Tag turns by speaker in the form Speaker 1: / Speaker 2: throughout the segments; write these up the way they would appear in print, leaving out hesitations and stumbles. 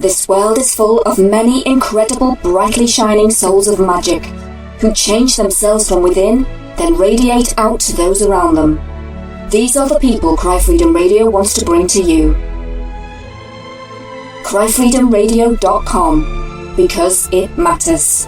Speaker 1: This world is full of many incredible, brightly shining souls of magic, who change themselves from within, then radiate out to those around them. These are the people Cry Freedom Radio wants to bring to you. CryFreedomRadio.com, because it matters.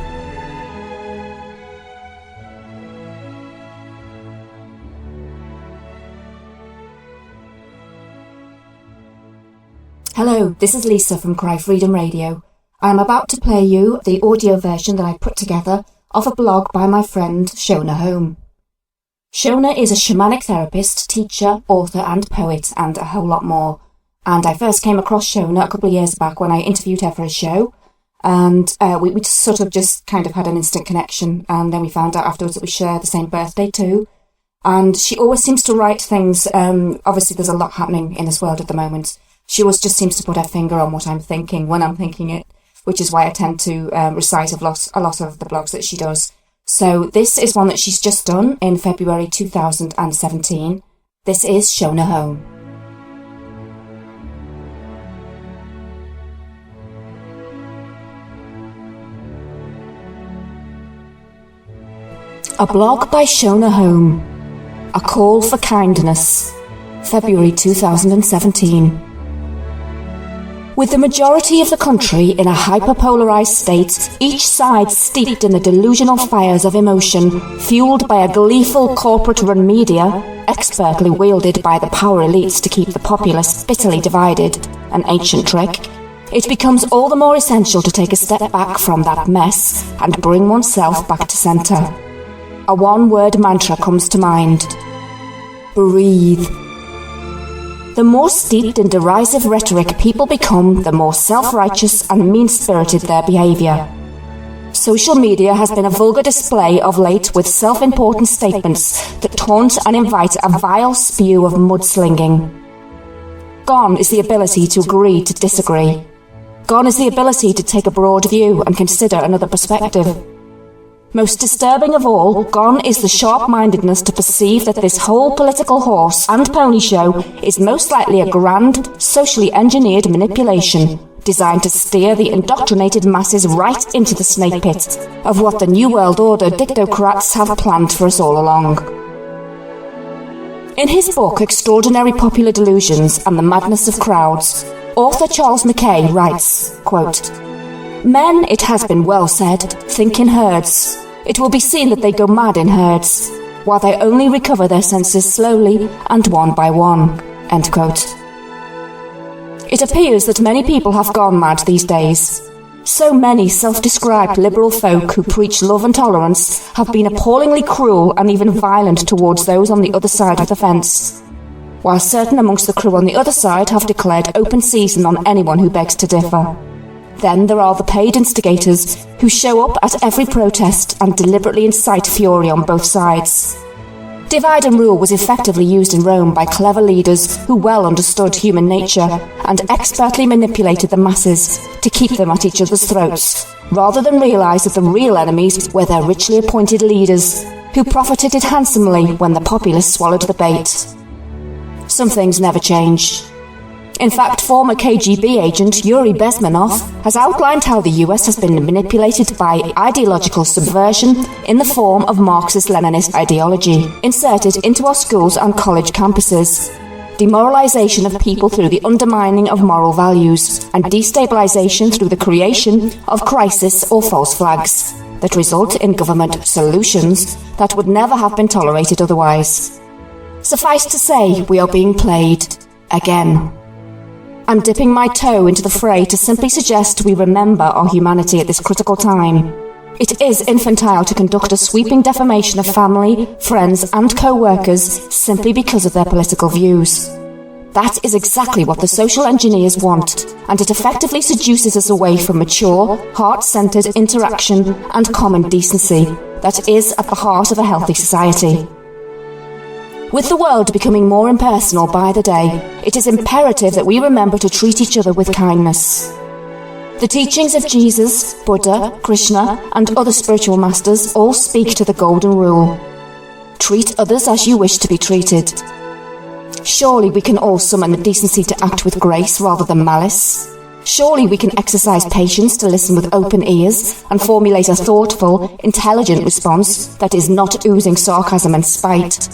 Speaker 1: Hello, this is Lisa from Cry Freedom Radio. I am about to play you the audio version that I put together of a blog by my friend Shonagh. Shonagh is a shamanic therapist, teacher, author and poet, and a whole lot more. And I first came across Shonagh a couple of years back when I interviewed her for a show, and we sort of just kind of had an instant connection, and then we found out afterwards that we share the same birthday too. And she always seems to write things, obviously there's a lot happening in this world at the moment. She always just seems to put her finger on what I'm thinking when I'm thinking it, which is why I tend to recite a lot of the blogs that she does. So this is one that she's just done in February 2017. This is Shonagh. A blog by Shonagh. A call for kindness. February 2017. With the majority of the country in a hyperpolarised state, each side steeped in the delusional fires of emotion, fuelled by a gleeful corporate-run media, expertly wielded by the power elites to keep the populace bitterly divided, an ancient trick, it becomes all the more essential to take a step back from that mess and bring oneself back to centre. A one-word mantra comes to mind. Breathe. The more steeped in derisive rhetoric people become, the more self-righteous and mean-spirited their behaviour. Social media has been a vulgar display of late with self-important statements that taunt and invite a vile spew of mudslinging. Gone is the ability to agree to disagree. Gone is the ability to take a broad view and consider another perspective. Most disturbing of all, gone is the sharp-mindedness to perceive that this whole political horse and pony show is most likely a grand, socially engineered manipulation designed to steer the indoctrinated masses right into the snake pit of what the New World Order dictocrats have planned for us all along. In his book Extraordinary Popular Delusions and the Madness of Crowds, author Charles Mackay writes, quote, "Men, it has been well said, think in herds. It will be seen that they go mad in herds, while they only recover their senses slowly and one by one." End quote. It appears that many people have gone mad these days. So many self-described liberal folk who preach love and tolerance have been appallingly cruel and even violent towards those on the other side of the fence, while certain amongst the crew on the other side have declared open season on anyone who begs to differ. Then there are the paid instigators who show up at every protest and deliberately incite fury on both sides. Divide and rule was effectively used in Rome by clever leaders who well understood human nature and expertly manipulated the masses to keep them at each other's throats, rather than realise that the real enemies were their richly appointed leaders, who profited handsomely when the populace swallowed the bait. Some things never change. In fact, former KGB agent Yuri Bezmenov has outlined how the US has been manipulated by ideological subversion in the form of Marxist-Leninist ideology, inserted into our schools and college campuses, demoralization of people through the undermining of moral values, and destabilization through the creation of crisis or false flags that result in government solutions that would never have been tolerated otherwise. Suffice to say, we are being played again. I'm dipping my toe into the fray to simply suggest we remember our humanity at this critical time. It is infantile to conduct a sweeping defamation of family, friends and co-workers simply because of their political views. That is exactly what the social engineers want, and it effectively seduces us away from mature, heart-centred interaction and common decency that is at the heart of a healthy society. With the world becoming more impersonal by the day, it is imperative that we remember to treat each other with kindness. The teachings of Jesus, Buddha, Krishna, and other spiritual masters all speak to the golden rule. Treat others as you wish to be treated. Surely we can all summon the decency to act with grace rather than malice. Surely we can exercise patience to listen with open ears and formulate a thoughtful, intelligent response that is not oozing sarcasm and spite.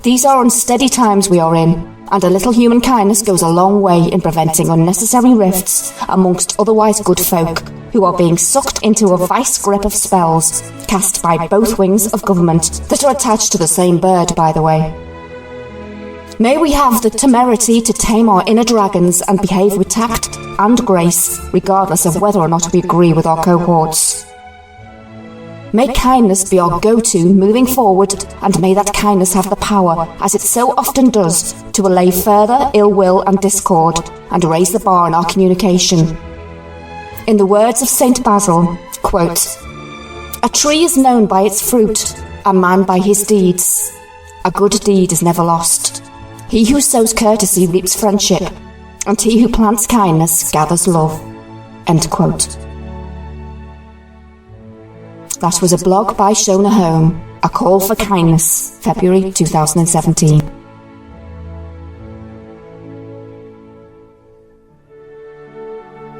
Speaker 1: These are unsteady times we are in, and a little human kindness goes a long way in preventing unnecessary rifts amongst otherwise good folk who are being sucked into a vice grip of spells cast by both wings of government that are attached to the same bird, by the way. May we have the temerity to tame our inner dragons and behave with tact and grace, regardless of whether or not we agree with our cohorts. May kindness be our go-to moving forward, and may that kindness have the power, as it so often does, to allay further ill will and discord, and raise the bar in our communication. In the words of St. Basil, quote, "A tree is known by its fruit, a man by his deeds. A good deed is never lost. He who sows courtesy reaps friendship, and he who plants kindness gathers love." End quote. That was a blog by Shonagh, A Call for Kindness, February 2017.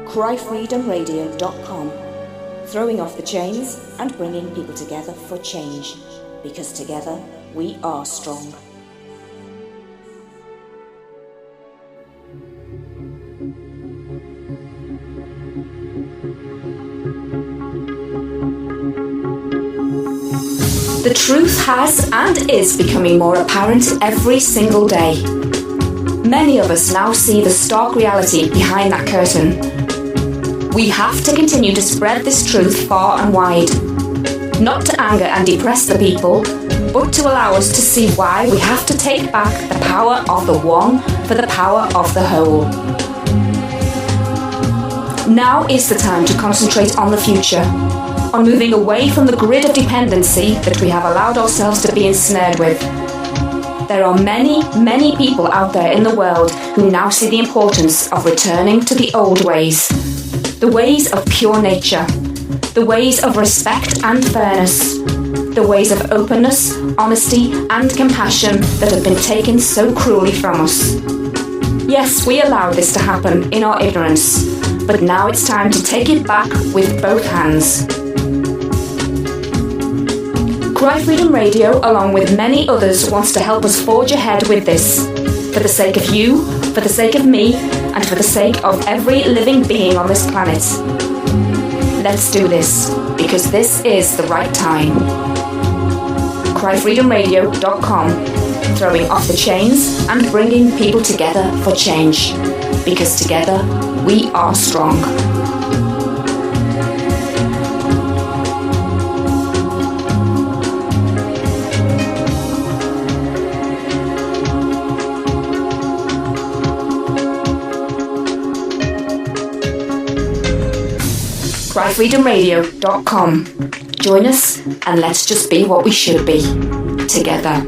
Speaker 2: cryfreedomradio.com, throwing off the chains and bringing people together for change, because together we are strong. The truth has and is becoming more apparent every single day. Many of us now see the stark reality behind that curtain. We have to continue to spread this truth far and wide, not to anger and depress the people, but to allow us to see why we have to take back the power of the one for the power of the whole. Now is the time to concentrate on the future, on moving away from the grid of dependency that we have allowed ourselves to be ensnared with. There are many, many people out there in the world who now see the importance of returning to the old ways, the ways of pure nature, the ways of respect and fairness, the ways of openness, honesty and compassion that have been taken so cruelly from us. Yes, we allowed this to happen in our ignorance, but now it's time to take it back with both hands. Cry Freedom Radio, along with many others, wants to help us forge ahead with this, for the sake of you, for the sake of me, and for the sake of every living being on this planet. Let's do this, because this is the right time. cryfreedomradio.com, throwing off the chains and bringing people together for change, because together we are strong. cryfreedomradio.com. Join us and let's just be what we should be, together.